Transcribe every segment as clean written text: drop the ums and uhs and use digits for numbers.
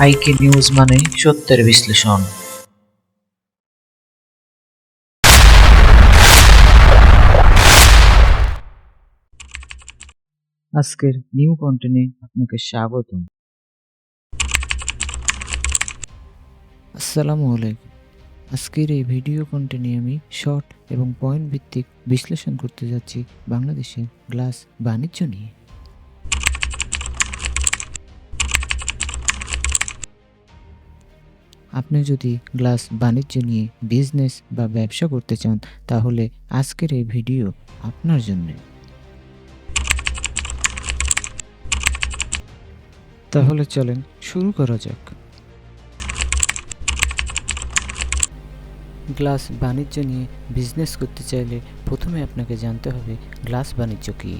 আইকে নিউজ মানে সত্যের বিশ্লেষণ। আজকের নিউ কন্টেন্টে আপনাকে স্বাগতম। আসসালামু আলাইকুম। আজকের এই ভিডিও কন্টেন্টে আমি শর্ট এবং পয়েন্ট ভিত্তিক বিশ্লেষণ করতে যাচ্ছি বাংলাদেশের গ্লাস বাণিজ্য নিয়ে। আপনি যদি গ্লাস বাণিজ্য নিয়ে বিজনেস বা ব্যবসা করতে চান তাহলে আজকের এই ভিডিও আপনার জন্য। তাহলে চলেন শুরু করা যাক। গ্লাস বাণিজ্য নিয়ে বিজনেস করতে চাইলে প্রথমে আপনাকে জানতে হবে গ্লাস বাণিজ্য কী।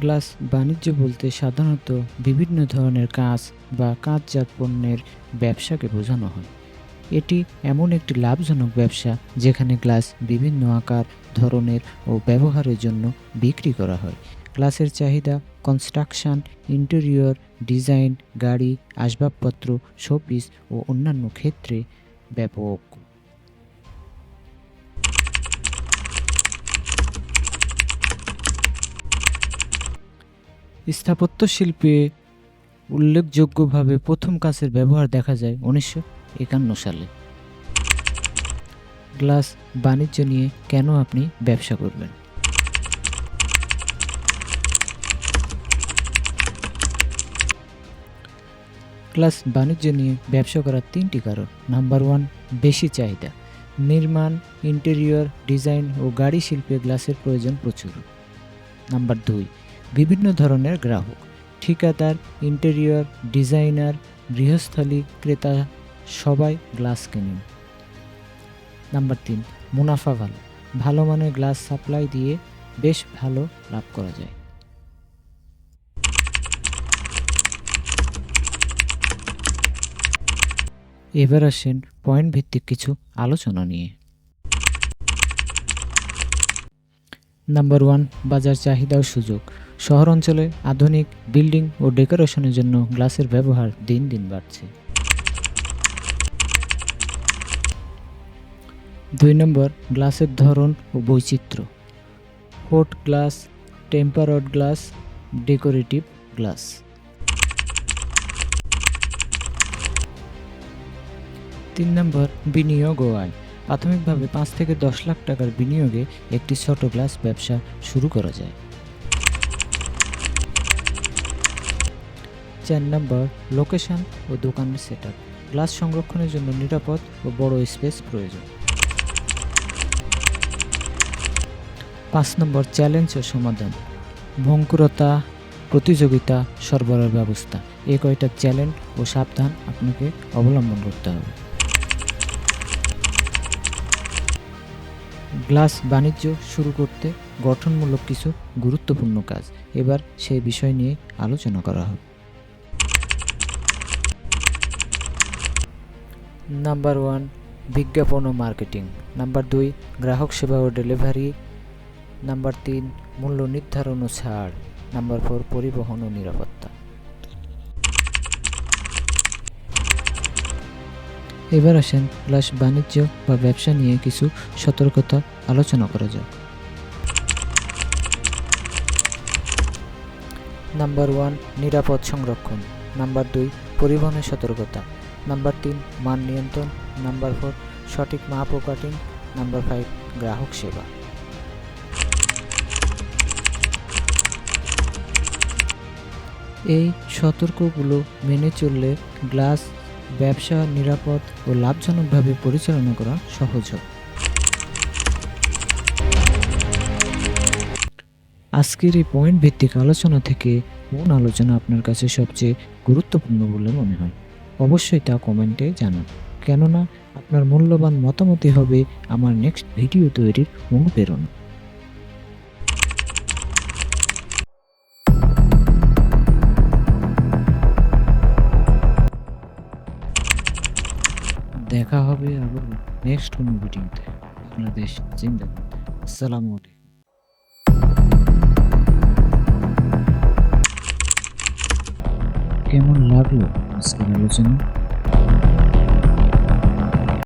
গ্লাস বাণিজ্য বলতে সাধারণত বিভিন্ন ধরনের কাঁচ বা কাঁচজাত পণ্যের ব্যবসাকে বোঝানো হয়। এটি এমন একটি লাভজনক ব্যবসা যেখানে গ্লাস বিভিন্ন আকার, ধরনের ও ব্যবহারের জন্য বিক্রি করা হয়। গ্লাসের চাহিদা কনস্ট্রাকশন, ইন্টেরিয়র ডিজাইন, গাড়ি, আসবাবপত্র, শোপিস ও অন্যান্য ক্ষেত্রে ব্যাপক। স্থাপত্য শিল্পে উল্লেখযোগ্যভাবে প্রথম কাঁচের ব্যবহার দেখা যায় 1951 সালে। গ্লাস বাণিজ্য নিয়ে কেন আপনি ব্যবসা করবেন? গ্লাস বাণিজ্য নিয়ে ব্যবসা করার 3টি কারণ। নাম্বার 1, বেশি চাহিদা। নির্মাণ, ইন্টেরিয়র ডিজাইন ও গাড়ি শিল্পে গ্লাসের প্রয়োজন প্রচুর। নাম্বার 2, বিভিন্ন ধরনের গ্রাহক। ঠিকাদার, ইন্টেরিয়র ডিজাইনার, গৃহস্থলী, ক্রেতা সবাই গ্লাস কেনেন। নাম্বার 3, মুনাফা ভালো। ভালো মানের গ্লাস সাপ্লাই দিয়ে বেশ ভালো লাভ করা যায়। এবার আসেন পয়েন্ট ভিত্তিক কিছু আলোচনা নিয়ে। নাম্বার 1, বাজার চাহিদা ও সুযোগ। শহর অঞ্চলে আধুনিক বিল্ডিং ও ডেকোরেশনের জন্য গ্লাসের ব্যবহার দিন দিন বাড়ছে। 2 নম্বর, গ্লাসের ধরন ও বৈচিত্র্য। Coat glass, tempered glass, decorative glass. 3 নম্বর, বিনিয়োগ ও আয়। প্রাথমিকভাবে 5 থেকে 10 লাখ টাকার বিনিয়োগে একটি ছোট গ্লাস ব্যবসা শুরু করা যায়। 4 নম্বর, লোকেশন ও দোকানের সেটআপ। গ্লাস সংরক্ষণের জন্য নিরাপদ ও বড় স্পেস প্রয়োজন। 5 নম্বর, চ্যালেঞ্জ ও সমাধান। ভঙ্গুরতা, প্রতিযোগিতা, সরবরাহ ব্যবস্থা। এই কয়টা চ্যালেঞ্জ ও সাবধান আপনাকে অবলম্বন করতে হবে। গ্লাস বাণিজ্য শুরু করতে গঠনমূলক কিছু গুরুত্বপূর্ণ কাজ। এবার সেই বিষয় নিয়ে আলোচনা করা হবে। নাম্বার 1, বিজ্ঞাপন ও মার্কেটিং। নাম্বার 2, গ্রাহক সেবা ও ডেলিভারি। নাম্বার 3, মূল্য নির্ধারণ ও ছাড়। নাম্বার 4, পরিবহন ও নিরাপত্তা। এবার আসেন গ্লাস বাণিজ্য বা ব্যবসা নিয়ে কিছু সতর্কতা আলোচনা করা যাক। নাম্বার 1, নিরাপদ সংরক্ষণ। নাম্বার 2, পরিবহনের সতর্কতা। নাম্বার 3, মান নিয়ন্ত্রণ। নাম্বার 4, সঠিক মাপ ও কাটিং। নাম্বার 5, গ্রাহক সেবা। এই সতর্কগুলো মেনে চললে গ্লাস ব্যবসা নিরাপদ ও লাভজনকভাবে পরিচালনা করা সহজ হবে। আজকের এই পয়েন্ট ভিত্তিক আলোচনা থেকে কোন আলোচনা আপনার কাছে সবচেয়ে গুরুত্বপূর্ণ বলে মনে হয় অবশ্যই তা কমেন্টে জানান, কেননা আপনার মূল্যবান মতামতই হবে আমার নেক্সট ভিডিও তৈরির অনুপ্রেরণা। দেখা হবে আবার নেক্সট কোনো ভিডিওতে। বাংলাদেশ জিন্দাবাদ। আসসালামু আলাইকুম। কেমন লাগলো আজকের আলোচনা?